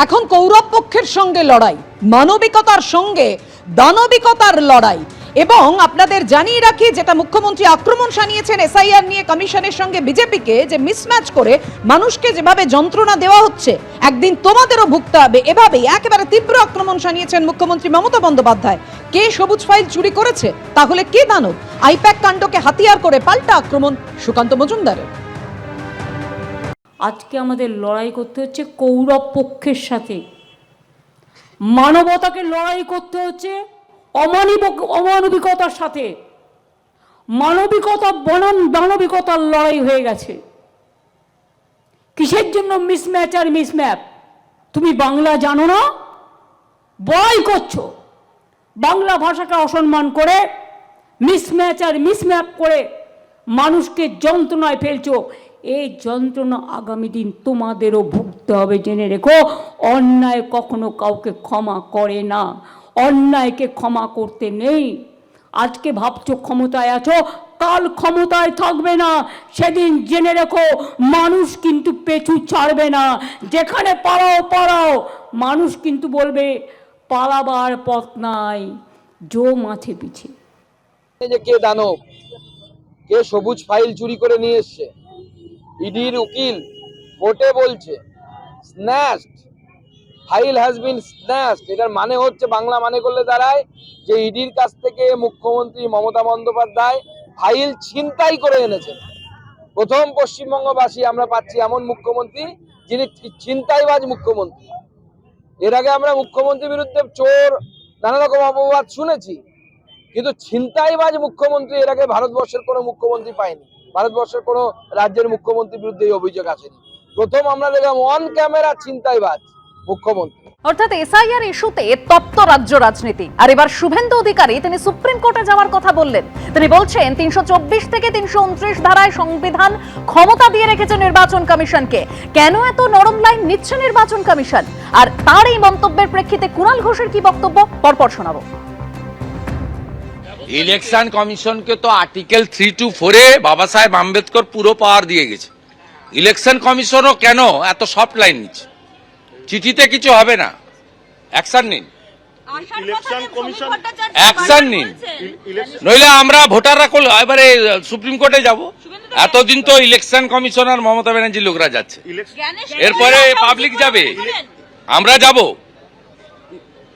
এখন কৌরব পক্ষের সঙ্গে লড়াই, মানবিকতার সঙ্গে দানবিকতার লড়াই। এবং আপনাদের জানিয়ে রাখি, যেটা মুখ্যমন্ত্রী আক্রমণ শানিয়েছেন এসআইআর নিয়ে কমিশনের সঙ্গে বিজেপিকে, যে মিসম্যাচ করে মানুষকে যেভাবে যন্ত্রণা দেওয়া হচ্ছে, একদিন তোমাদেরও ভুগতে হবে, এভাবেই একেবারে তীব্র আক্রমণ শানিয়েছেন মুখ্যমন্ত্রী মমতা বন্দ্যোপাধ্যায়। কে সবুজ ফাইল চুরি করেছে, তাহলে কে দানব? আইপ্যাক কাণ্ডকে হাতিয়ার করে পাল্টা আক্রমণ সুকান্ত মজুমদারের। আজকে আমাদের লড়াই করতে হচ্ছে কৌরব পক্ষের সাথে, মানবতাকে লড়াই করতে হচ্ছে অমানবিকতার সাথে। মানবিকতা বনাম মানবিকতার লড়াই হয়ে গেছে। কিসের জন্য মিসম্যাচ আর মিসম্যাপ? তুমি বাংলা জানো না, বড়াই করছো, বাংলা ভাষাকে অসম্মান করে মিসম্যাচ আর মিসম্যাপ করে মানুষকে যন্ত্রণায় ফেলছো। এই যন্ত্রণা আগামী দিন তোমাদেরও ভুগতে হবে, জেনে রেখো। অন্যায় কখনো কাউকে ক্ষমা করে না, অন্যায়কে ক্ষমা করতে নেই। আজকে ভাবছো ক্ষমতায় আছো, কাল ক্ষমতায় থাকবে না, সেদিন জেনে রেখো মানুষ কিন্তু পেছু ছাড়বে না। যেখানে পালাও, মানুষ কিন্তু বলবে পালাবার পথ নাই, জো মাছে পিছে। যে কে দানব, কে সবুজ ফাইল চুরি করে নিয়ে এসছে, ইডির উকিল কোর্টে বলছে snatched, file has been snatched. এটার মানে হচ্ছে, বাংলা মানে করলে দাঁড়ায় যে ইডির কাছ থেকে মুখ্যমন্ত্রী মমতা বন্দ্যোপাধ্যায় ফাইল ছিনতাই করে এনেছেন। প্রথম পশ্চিমবঙ্গবাসী আমরা পাচ্ছি এমন মুখ্যমন্ত্রী যিনি ছিনতাইবাজ মুখ্যমন্ত্রী। এর আগে আমরা মুখ্যমন্ত্রীর বিরুদ্ধে চোর, নানা রকম অপবাদ শুনেছি, কিন্তু ছিনতাইবাজ মুখ্যমন্ত্রী এর আগে ভারতবর্ষের কোনো মুখ্যমন্ত্রী পায়নি। ভারতবর্ষের কোনো রাজ্যের মুখ্যমন্ত্রীর বিরুদ্ধে এই অভিযোগ আসেনি। প্রথম আমরা দেখলাম অন ক্যামেরা ছিনতাইবাজ মুখ্যমন্ত্রী। অর্থাৎ এসআইআর ইস্যুতে তপ্ত রাজ্য রাজনীতি। আর এবার শুভেন্দু অধিকারী তিনি সুপ্রিম কোর্টে যাওয়ার কথা বললেন। তিনি বলছেন 324 থেকে 329 ধারায় সংবিধান ক্ষমতা দিয়ে রেখেছে নির্বাচন কমিশনকে। কেন এত নরম লাইন নিচ্ছে নির্বাচন কমিশন? আর তার এই মন্তব্যের প্রেক্ষিতে কুণাল ঘোষের কি বক্তব্য, পরপর শোনাবো। ইলেকশন কমিশনকে তো আর্টিকেল 3 to 4 এ বাবা সাহেব আম্বেদকর পুরো পাওয়ার দিয়ে গেছে। ইলেকশন কমিশনও কেন এত সফট লাইন নিচ্ছে? চিঠিতে কিছু হবে না, অ্যাকশন নিন, অ্যাকশন নিন, নইলে আমরা ভোটাররা এবারে সুপ্রিম কোর্টে যাব। এতদিন তো ইলেকশন কমিশনার মমতা ব্যানার্জি লোকরা যাচ্ছে, এরপরে পাবলিক যাবে, আমরা যাব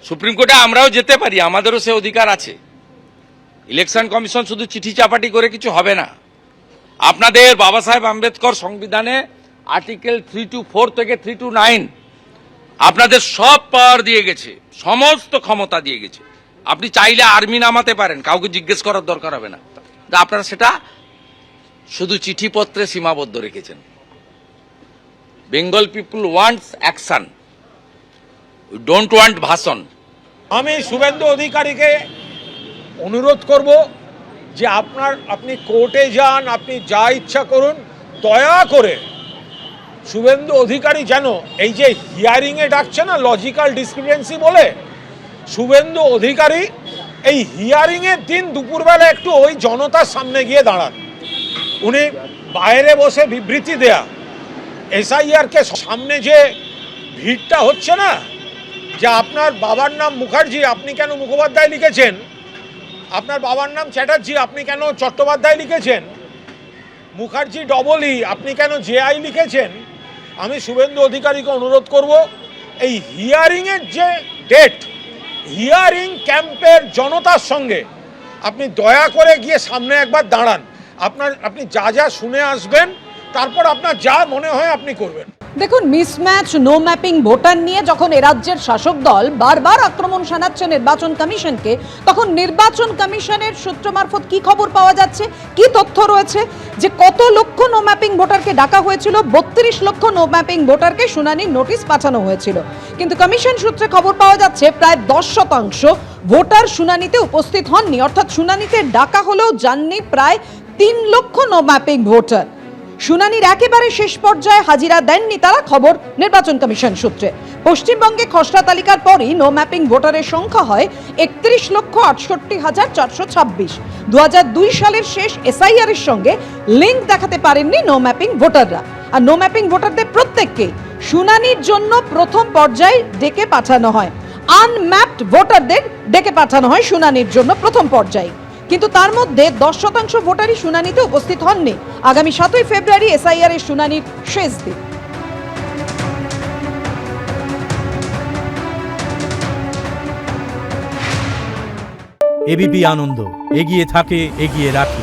সুপ্রিম কোর্টে, আমরাও যেতে পারি, আমাদেরও সে অধিকার আছে। ইলেকশন কমিশন শুধু চিঠি চাপাটি করে কিছু হবে না। আপনাদের বাবা সাহেব আম্বেদকর সংবিধানে আর্টিকেল 3 to 4 থেকে 3 to 9 আপনাদের সব পাওয়ার দিয়ে গেছে, সমস্ত ক্ষমতা দিয়ে গেছে। আপনি চাইলে আর্মি নামাতে পারেন, কাউকে জিজ্ঞেস করার দরকার হবে না। আপনারা সেটা শুধু চিঠিপত্রে সীমাবদ্ধ রেখেছেন। Bengal people wants action, we don't want ভাষণ। আমি শুভেন্দু অধিকারীকে অনুরোধ করব যে আপনি কোর্টে যান, আপনি যা ইচ্ছা করুন, দয়া করে শুভেন্দু অধিকারী যেন এই যে হিয়ারিংয়ে ডাকছে না লজিক্যাল ডিসক্রিপেন্সি বলে, শুভেন্দু অধিকারী এই হিয়ারিংয়ের দিন দুপুরবেলা একটু ওই জনতার সামনে গিয়ে দাঁড়ান। উনি বাইরে বসে বিবৃতি দেয়া, এসআইআরকে সামনে যে ভিড়টা হচ্ছে না, যে আপনার বাবার নাম মুখার্জি, আপনি কেন মুখোপাধ্যায় লিখেছেন, আপনার বাবার নাম চ্যাটার্জি, আপনি কেন চট্টোপাধ্যায় লিখেছেন, মুখার্জি ডবলই, আপনি কেন জেআই লিখেছেন। আমি শুভেন্দু অধিকারীকে অনুরোধ করব, এই হিয়ারিংয়ের যে ডেট, হিয়ারিং ক্যাম্পের জনতার সঙ্গে আপনি দয়া করে গিয়ে সামনে একবার দাঁড়ান। আপনি যা শুনে আসবেন, তারপর আপনার যা মনে হয় আপনি করবেন। দেখুন, মিসম্যাচ, নো ম্যাপিং ভোটার নিয়ে যখন এ রাজ্যের শাসক দল বারবার আক্রমণ শানাচ্ছে নির্বাচন কমিশনকে, তখন নির্বাচন কমিশনের সূত্র মারফত কি খবর পাওয়া যাচ্ছে, কি তথ্য রয়েছে, যে কত লক্ষ নো ম্যাপিং ভোটারকে ডাকা হয়েছিল, 32 লক্ষ নো ম্যাপিং ভোটারকে শুনানির নোটিশ পাঠানো হয়েছিল। কিন্তু কমিশন সূত্রে খবর পাওয়া যাচ্ছে প্রায় 10% ভোটার শুনানিতে উপস্থিত হননি, অর্থাৎ শুনানিতে ডাকা হলেও যাননি প্রায় 3 লক্ষ নো ম্যাপিং ভোটার। শুনানির একেবারে শেষ পর্যায়ে হাজিরা দেননি তারা, খবর নির্বাচন কমিশন সূত্রে। পশ্চিমবঙ্গে খসড়া তালিকার পরই নো ম্যাপিং ভোটারের সংখ্যা হয় 31,68,426। 2002 সালের শেষ এসআইআর এর সঙ্গে লিঙ্ক দেখাতে পারেননি নো ম্যাপিং ভোটাররা। আর নো ম্যাপিং ভোটারদের প্রত্যেককেই শুনানির জন্য প্রথম পর্যায়ে ডেকে পাঠানো হয়, আনম্যাপড ভোটারদের ডেকে পাঠানো হয় শুনানির জন্য প্রথম পর্যায়ে। কিন্তু তার মধ্যে 10% ভোটারই শুনানিতে উপস্থিত হননি। আগামী 7ই ফেব্রুয়ারি এসআইআর এর শুনানির শেষ দিন। এবিপি আনন্দ, এগিয়ে থাকে, এগিয়ে রাখে।